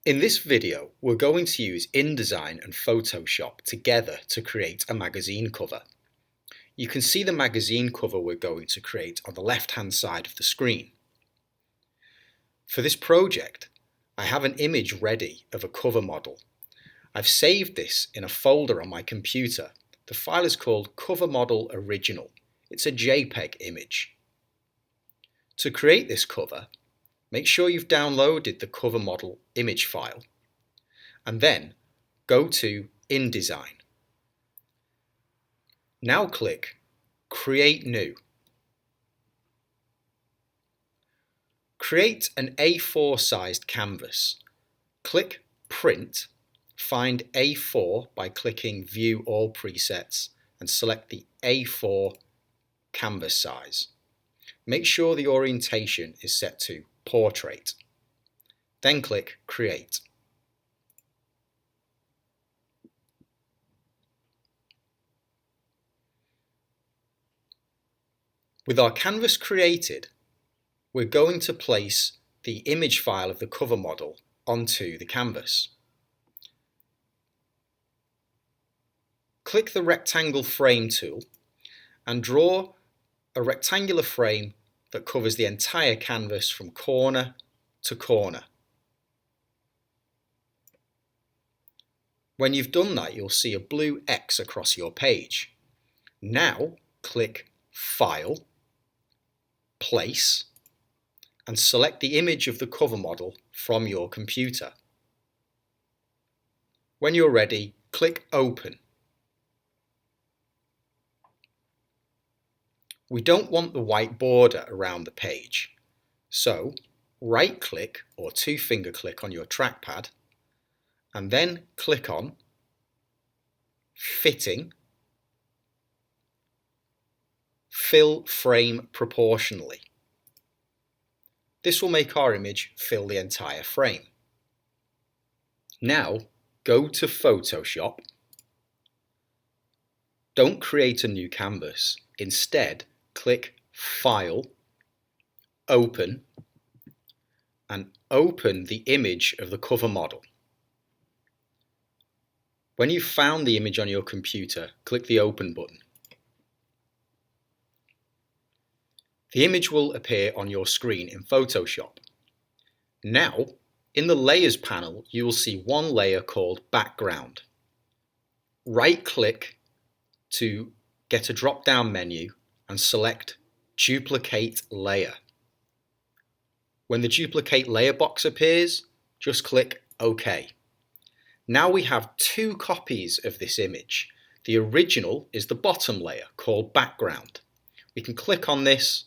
In this video, we're going to use InDesign and Photoshop together to create a magazine cover. You can see the magazine cover we're going to create on the left-hand side of the screen. For this project, I have an image ready of a cover model. I've saved this in a folder on my computer. The file is called Cover Model Original. It's a JPEG image. To create this cover, make sure you've downloaded the cover model image file and then go to InDesign. Now click Create New. Create an A4 sized canvas. Click Print, find A4 by clicking View All Presets and select the A4 canvas size. Make sure the orientation is set to Portrait. Then click Create. With our canvas created, we're going to place the image file of the cover model onto the canvas. Click the rectangle frame tool and draw a rectangular frame that covers the entire canvas from corner to corner. When you've done that, you'll see a blue X across your page. Now click File, Place, and select the image of the cover model from your computer. When you're ready, click Open. We don't want the white border around the page, so right-click or two-finger click on your trackpad and then click on Fitting, Fill Frame Proportionally. This will make our image fill the entire frame. Now go to Photoshop. Don't create a new canvas. Instead, click File, Open, and open the image of the cover model. When you've found the image on your computer, click the Open button. The image will appear on your screen in Photoshop. Now, in the Layers panel, you will see one layer called Background. Right-click to get a drop-down menu and select Duplicate Layer. When the Duplicate Layer box appears, just click OK. Now we have two copies of this image. The original is the bottom layer called Background. We can click on this,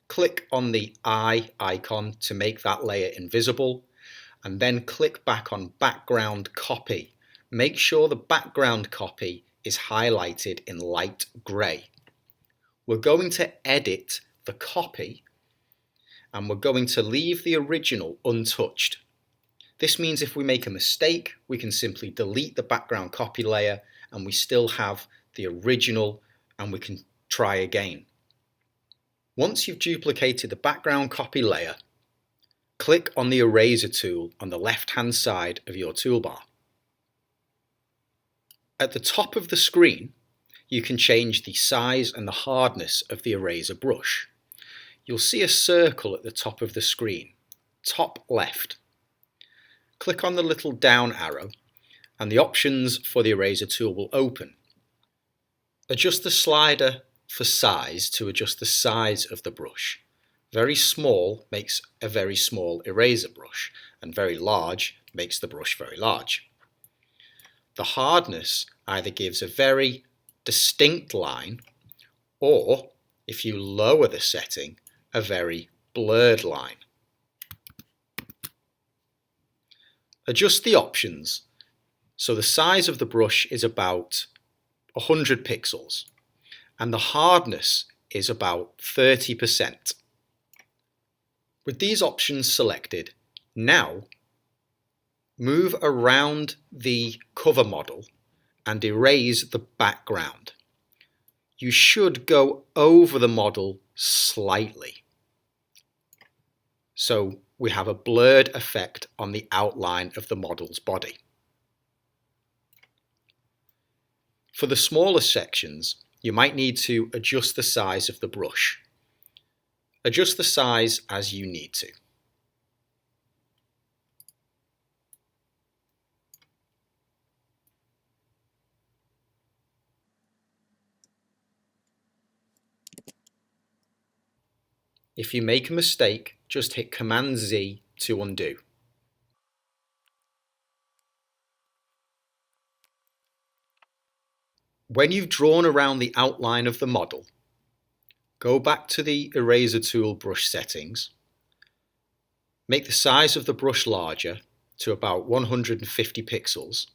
click on the eye icon to make that layer invisible, and then click back on Background Copy. Make sure the background copy is highlighted in light grey. We're going to edit the copy and we're going to leave the original untouched. This means if we make a mistake, we can simply delete the background copy layer and we still have the original and we can try again. Once you've duplicated the background copy layer, click on the eraser tool on the left-hand side of your toolbar. At the top of the screen, you can change the size and the hardness of the eraser brush. You'll see a circle at the top of the screen, top left. Click on the little down arrow and the options for the eraser tool will open. Adjust the slider for size to adjust the size of the brush. Very small makes a very small eraser brush and very large makes the brush very large. The hardness either gives a very distinct line or, if you lower the setting, a very blurred line. Adjust the options so the size of the brush is about 100 pixels and the hardness is about 30%. With these options selected, now move around the cover model and erase the background. You should go over the model slightly. So we have a blurred effect on the outline of the model's body. For the smaller sections, you might need to adjust the size of the brush. Adjust the size as you need to. If you make a mistake, just hit Command Z to undo. When you've drawn around the outline of the model, go back to the Eraser Tool brush settings, make the size of the brush larger to about 150 pixels,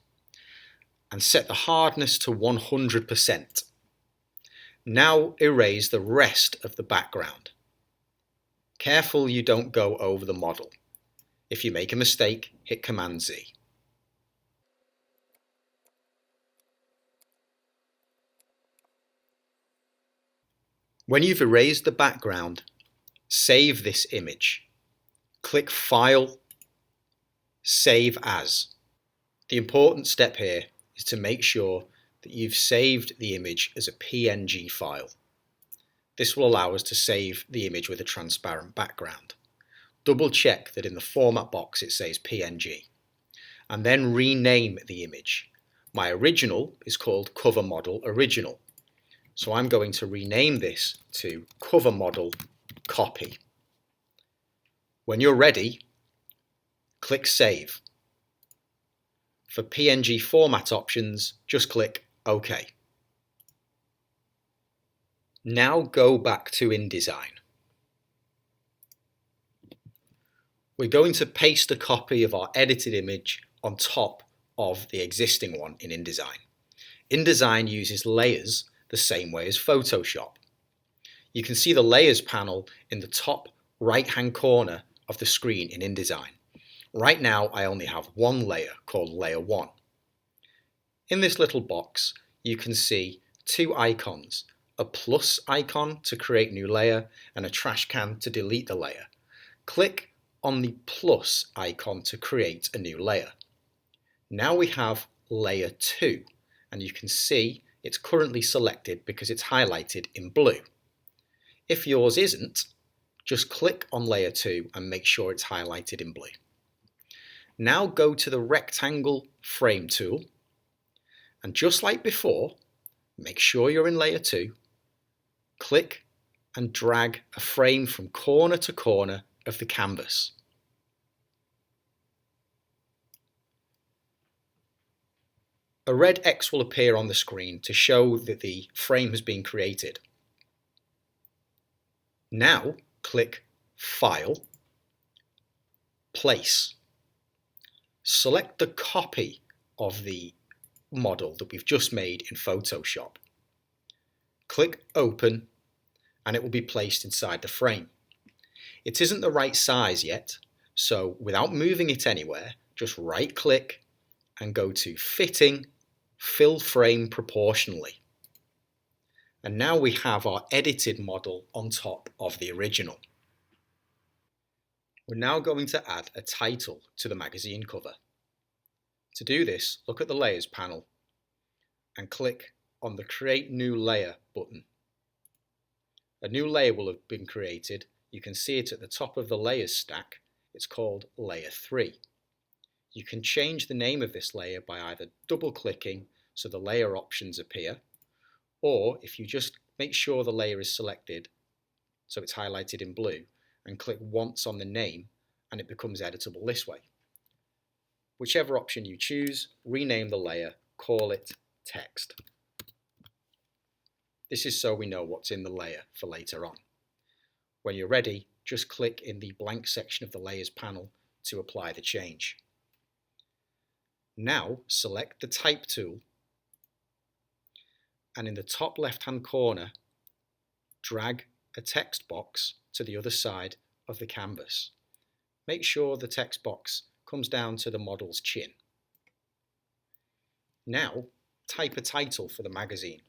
and set the hardness to 100%. Now erase the rest of the background. Careful you don't go over the model. If you make a mistake, hit Command Z. When you've erased the background, save this image. Click File, Save As. The important step here is to make sure that you've saved the image as a PNG file. This will allow us to save the image with a transparent background. Double check that in the format box it says PNG, and then rename the image. My original is called Cover Model Original, so I'm going to rename this to Cover Model Copy. When you're ready, click Save. For PNG format options, just click OK. Now go back to InDesign. We're going to paste a copy of our edited image on top of the existing one in InDesign. InDesign uses layers the same way as Photoshop. You can see the Layers panel in the top right-hand corner of the screen in InDesign. Right now I only have one layer called Layer 1. In this little box you can see two icons, a plus icon to create new layer and a trash can to delete the layer. Click on the plus icon to create a new layer. Now we have Layer 2, and you can see it's currently selected because it's highlighted in blue. If yours isn't, just click on Layer 2 and make sure it's highlighted in blue. Now go to the Rectangle Frame tool, and just like before, make sure you're in Layer 2, click and drag a frame from corner to corner of the canvas. A red X will appear on the screen to show that the frame has been created. Now click File, Place. Select the copy of the model that we've just made in Photoshop. Click Open and it will be placed inside the frame. It isn't the right size yet, so without moving it anywhere, just right click and go to Fitting, Fill Frame Proportionally. And now we have our edited model on top of the original. We're now going to add a title to the magazine cover. To do this, look at the Layers panel and click on the Create New Layer button. A new layer will have been created. You can see it at the top of the layers stack. It's called Layer 3. You can change the name of this layer by either double clicking so the layer options appear, or if you just make sure the layer is selected so it's highlighted in blue and click once on the name and it becomes editable this way. Whichever option you choose, rename the layer, call it Text. This is so we know what's in the layer for later on. When you're ready, just click in the blank section of the Layers panel to apply the change. Now select the Type tool and in the top left-hand corner, drag a text box to the other side of the canvas. Make sure the text box comes down to the model's chin. Now type a title for the magazine.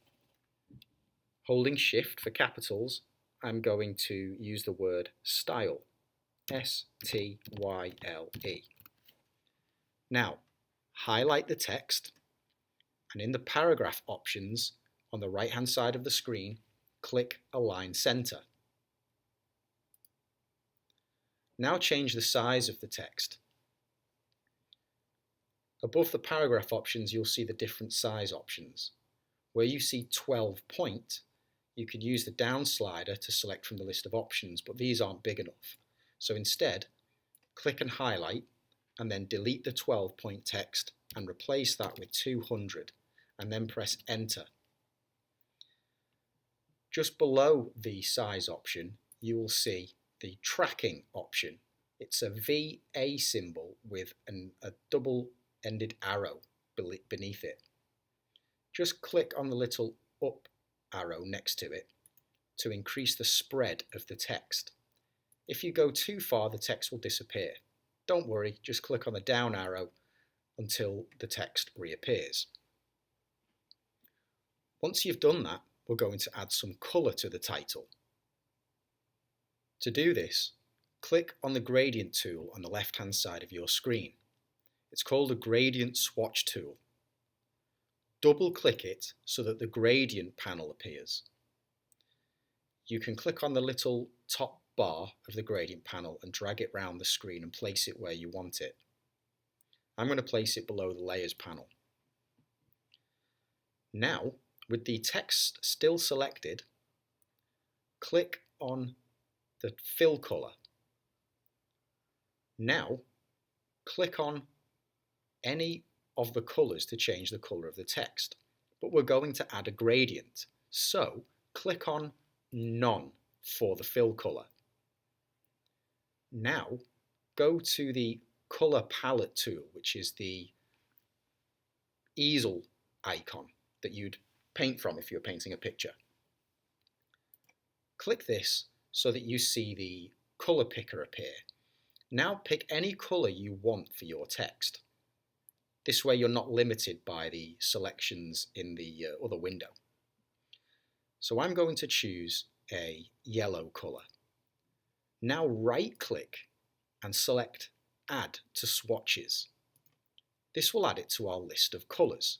Holding Shift for capitals, I'm going to use the word Style. S-T-Y-L-E. Now, highlight the text, and in the paragraph options on the right-hand side of the screen, click Align Center. Now change the size of the text. Above the paragraph options, you'll see the different size options. Where you see 12 point, you could use the down slider to select from the list of options, but these aren't big enough. So instead, click and highlight, and then delete the 12 point text and replace that with 200, and then press Enter. Just below the size option, you will see the tracking option. It's a VA symbol with a double-ended arrow beneath it. Just click on the little up arrow next to it to increase the spread of the text. If you go too far, the text will disappear. Don't worry, just click on the down arrow until the text reappears. Once you've done that, we're going to add some colour to the title. To do this, click on the gradient tool on the left-hand side of your screen. It's called a gradient swatch tool. Double-click it so that the gradient panel appears. You can click on the little top bar of the gradient panel and drag it round the screen and place it where you want it. I'm going to place it below the layers panel. Now, with the text still selected, click on the fill colour. Now, click on any of the colours to change the colour of the text, but we're going to add a gradient, so click on None for the fill colour. Now, go to the Colour Palette tool, which is the easel icon that you'd paint from if you're painting a picture. Click this so that you see the colour picker appear. Now pick any colour you want for your text. This way you're not limited by the selections in the other window. So I'm going to choose a yellow colour. Now right-click and select Add to Swatches. This will add it to our list of colours.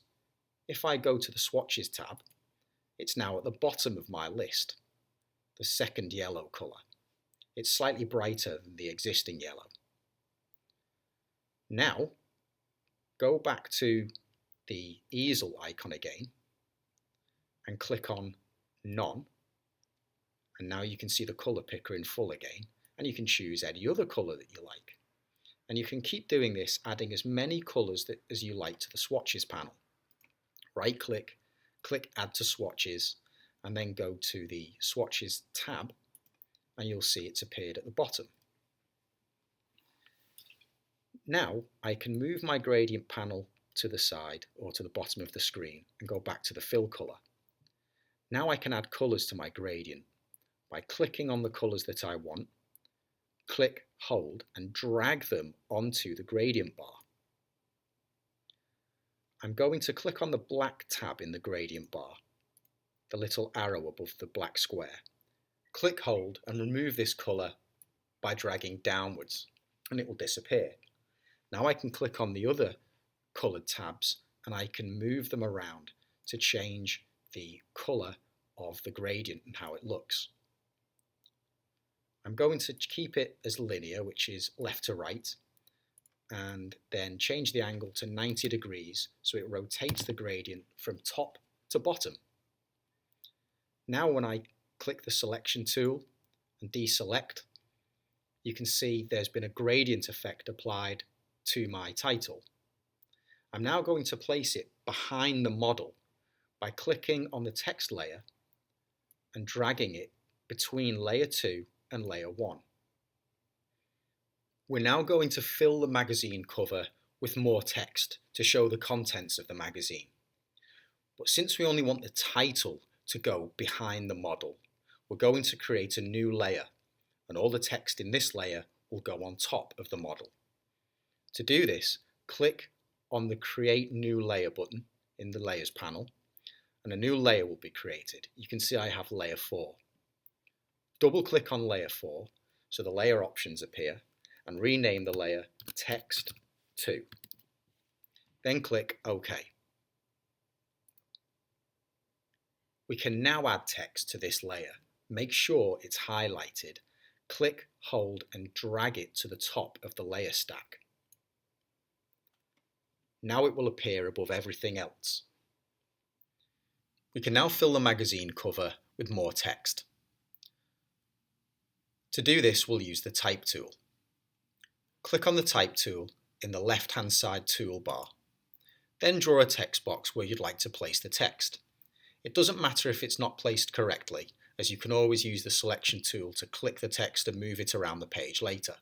If I go to the Swatches tab, it's now at the bottom of my list, the second yellow colour. It's slightly brighter than the existing yellow. Now, go back to the easel icon again and click on None, and now you can see the colour picker in full again, and you can choose any other colour that you like. And you can keep doing this, adding as many colours as you like to the Swatches panel. Right click, click Add to Swatches, and then go to the Swatches tab, and you'll see it's appeared at the bottom. Now I can move my gradient panel to the side or to the bottom of the screen and go back to the fill colour. Now I can add colours to my gradient by clicking on the colours that I want, click, hold, and drag them onto the gradient bar. I'm going to click on the black tab in the gradient bar, the little arrow above the black square. Click, hold, and remove this colour by dragging downwards, and it will disappear. Now I can click on the other coloured tabs and I can move them around to change the colour of the gradient and how it looks. I'm going to keep it as linear, which is left to right, and then change the angle to 90 degrees so it rotates the gradient from top to bottom. Now when I click the selection tool and deselect, you can see there's been a gradient effect applied to my title. I'm now going to place it behind the model by clicking on the text layer and dragging it between layer 2 and layer 1. We're now going to fill the magazine cover with more text to show the contents of the magazine. But since we only want the title to go behind the model, we're going to create a new layer, and all the text in this layer will go on top of the model. To do this, click on the Create New Layer button in the Layers panel, and a new layer will be created. You can see I have layer 4. Double click on layer 4 so the layer options appear, and rename the layer Text 2. Then click OK. We can now add text to this layer. Make sure it's highlighted. Click, hold, and drag it to the top of the layer stack. Now it will appear above everything else. We can now fill the magazine cover with more text. To do this, we'll use the Type tool. Click on the Type tool in the left-hand side toolbar. Then draw a text box where you'd like to place the text. It doesn't matter if it's not placed correctly, as you can always use the selection tool to click the text and move it around the page later.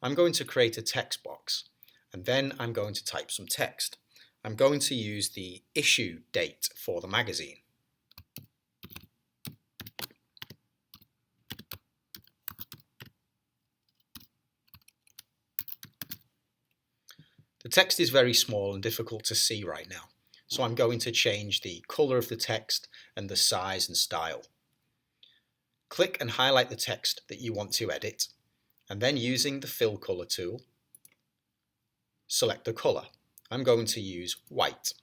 I'm going to create a text box, and then I'm going to type some text. I'm going to use the issue date for the magazine. The text is very small and difficult to see right now, so I'm going to change the colour of the text and the size and style. Click and highlight the text that you want to edit, and then using the Fill Colour tool, select the colour. I'm going to use white.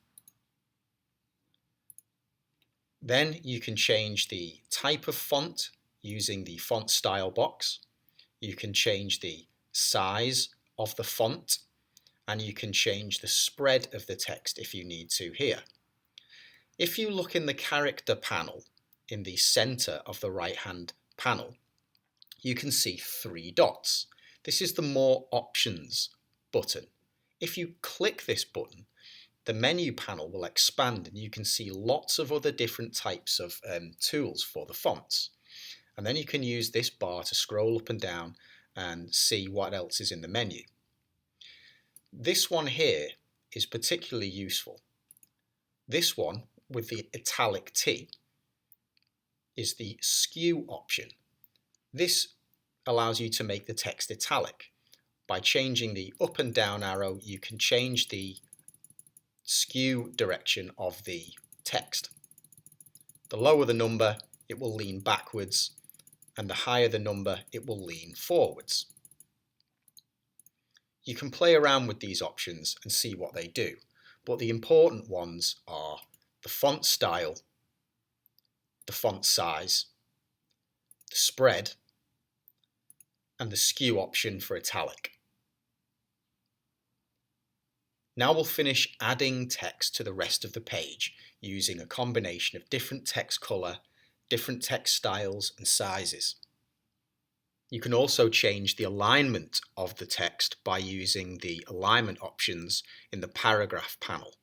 Then you can change the type of font using the font style box. You can change the size of the font, and you can change the spread of the text if you need to here. If you look in the character panel in the center of the right hand panel, you can see 3 dots. This is the More Options button. If you click this button, the menu panel will expand and you can see lots of other different types of tools for the fonts. And then you can use this bar to scroll up and down and see what else is in the menu. This one here is particularly useful. This one with the italic T is the skew option. This allows you to make the text italic. By changing the up and down arrow, you can change the skew direction of the text. The lower the number, it will lean backwards, and the higher the number, it will lean forwards. You can play around with these options and see what they do, but the important ones are the font style, the font size, the spread, and the skew option for italic. Now we'll finish adding text to the rest of the page using a combination of different text colour, different text styles and sizes. You can also change the alignment of the text by using the alignment options in the paragraph panel.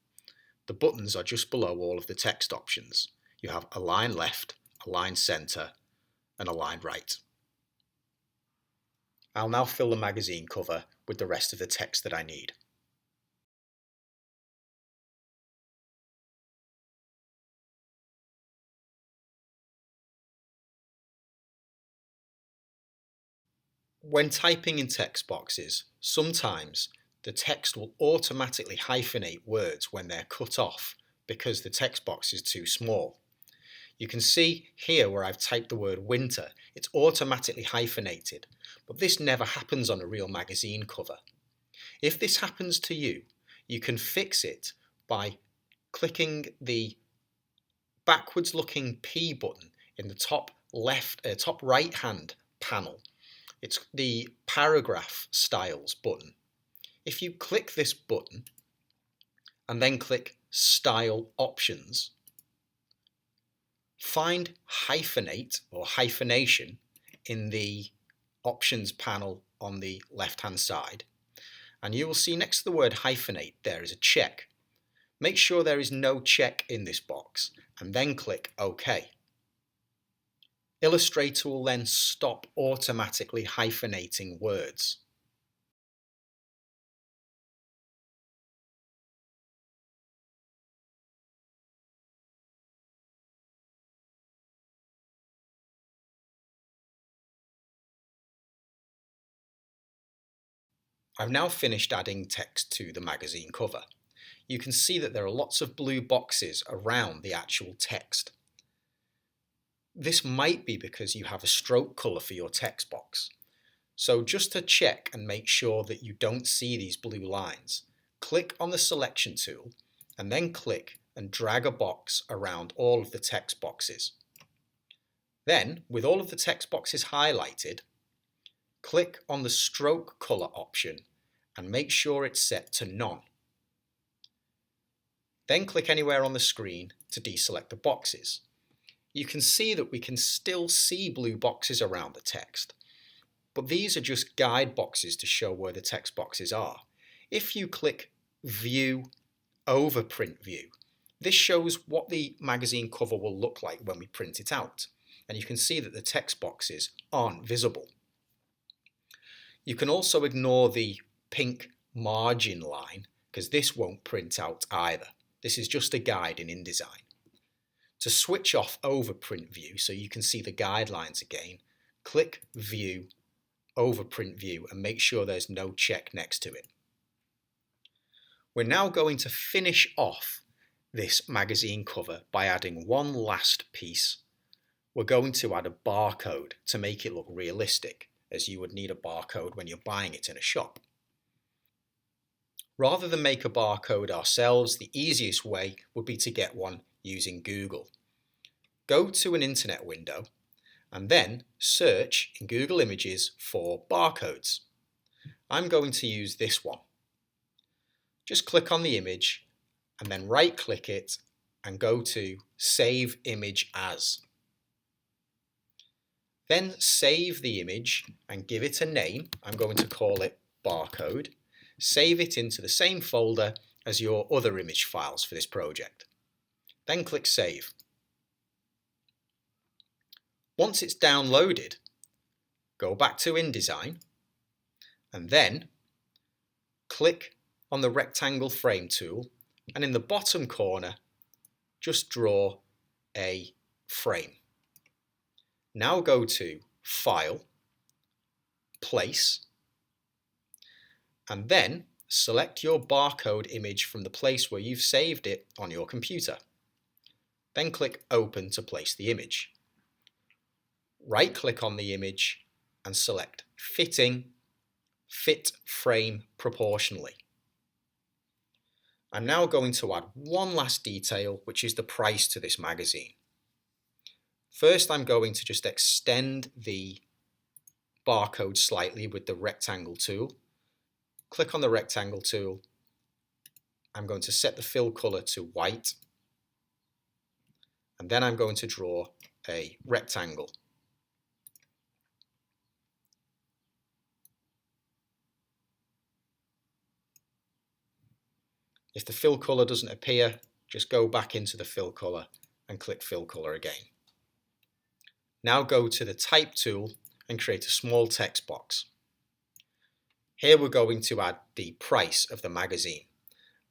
The buttons are just below all of the text options. You have Align Left, Align Centre and Align Right. I'll now fill the magazine cover with the rest of the text that I need. When typing in text boxes, sometimes the text will automatically hyphenate words when they're cut off because the text box is too small. You can see here where I've typed the word winter, it's automatically hyphenated, but this never happens on a real magazine cover. If this happens to you, you can fix it by clicking the backwards looking P button in the top right hand panel. It's the paragraph styles button. If you click this button and then click Style Options, find hyphenate or hyphenation in the options panel on the left hand side, and you will see next to the word hyphenate there is a check. Make sure there is no check in this box and then click OK. Illustrator will then stop automatically hyphenating words. I've now finished adding text to the magazine cover. You can see that there are lots of blue boxes around the actual text. This might be because you have a stroke color for your text box. So just to check and make sure that you don't see these blue lines, click on the selection tool and then click and drag a box around all of the text boxes. Then, with all of the text boxes highlighted, click on the stroke color option and make sure it's set to none. Then click anywhere on the screen to deselect the boxes. You can see that we can still see blue boxes around the text, but these are just guide boxes to show where the text boxes are. If you click View over Print View, this shows what the magazine cover will look like when we print it out, and you can see that the text boxes aren't visible. You can also ignore the pink margin line because this won't print out either. This is just a guide in InDesign. To switch off over Print View so you can see the guidelines again, click View over Print View and make sure there's no check next to it. We're now going to finish off this magazine cover by adding one last piece. We're going to add a barcode to make it look realistic, as you would need a barcode when you're buying it in a shop. Rather than make a barcode ourselves, the easiest way would be to get one using Google. Go to an internet window and then search in Google Images for barcodes. I'm going to use this one. Just click on the image and then right click it and go to Save Image As. Then save the image and give it a name. I'm going to call it barcode. Save it into the same folder as your other image files for this project. Then click Save. Once it's downloaded, go back to InDesign and then click on the rectangle frame tool, and in the bottom corner just draw a frame. Now go to File, Place, and then select your barcode image from the place where you've saved it on your computer. Then click Open to place the image. Right click on the image and select Fitting, Fit Frame Proportionally. I'm now going to add one last detail, which is the price to this magazine. First, I'm going to just extend the barcode slightly with the rectangle tool. Click on the rectangle tool. I'm going to set the fill color to white. And then I'm going to draw a rectangle. If the fill color doesn't appear, just go back into the fill color and click fill color again. Now go to the type tool and create a small text box. Here we're going to add the price of the magazine.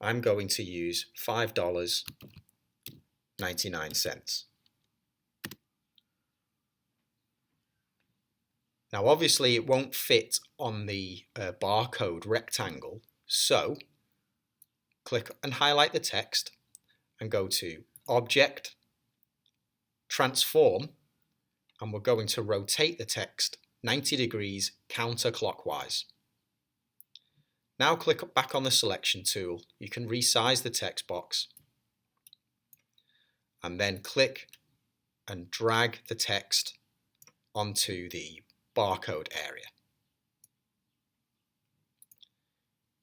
I'm going to use $5.99. Now obviously it won't fit on the barcode rectangle, so click and highlight the text and go to Object, Transform, and we're going to rotate the text 90 degrees counterclockwise. Now click back on the selection tool. You can resize the text box and then click and drag the text onto the barcode area.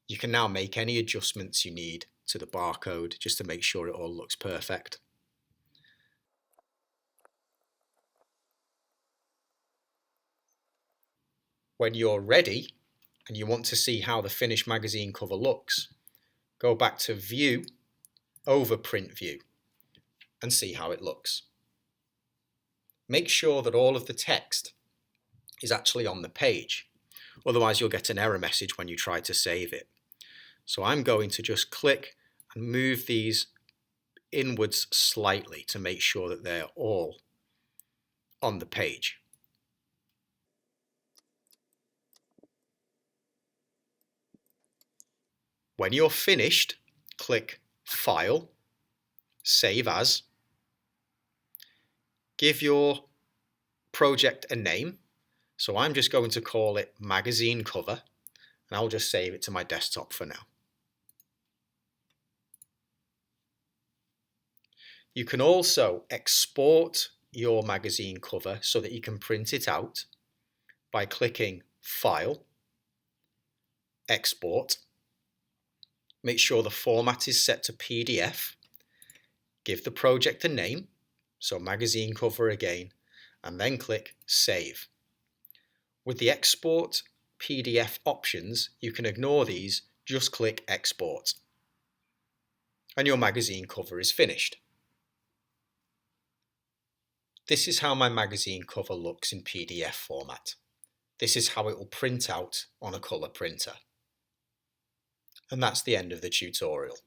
You can now make any adjustments you need to the barcode just to make sure it all looks perfect. When you're ready and you want to see how the finished magazine cover looks, go back to View over Print View and see how it looks. Make sure that all of the text is actually on the page, otherwise you'll get an error message when you try to save it. So I'm going to just click and move these inwards slightly to make sure that they're all on the page. When you're finished, click File, Save As. Give your project a name. So I'm just going to call it magazine cover, and I'll just save it to my desktop for now. You can also export your magazine cover so that you can print it out by clicking File, Export. Make sure the format is set to PDF. Give the project a name, so magazine cover again, and then click Save. With the Export PDF options, you can ignore these, just click Export. And your magazine cover is finished. This is how my magazine cover looks in PDF format. This is how it will print out on a colour printer. And that's the end of the tutorial.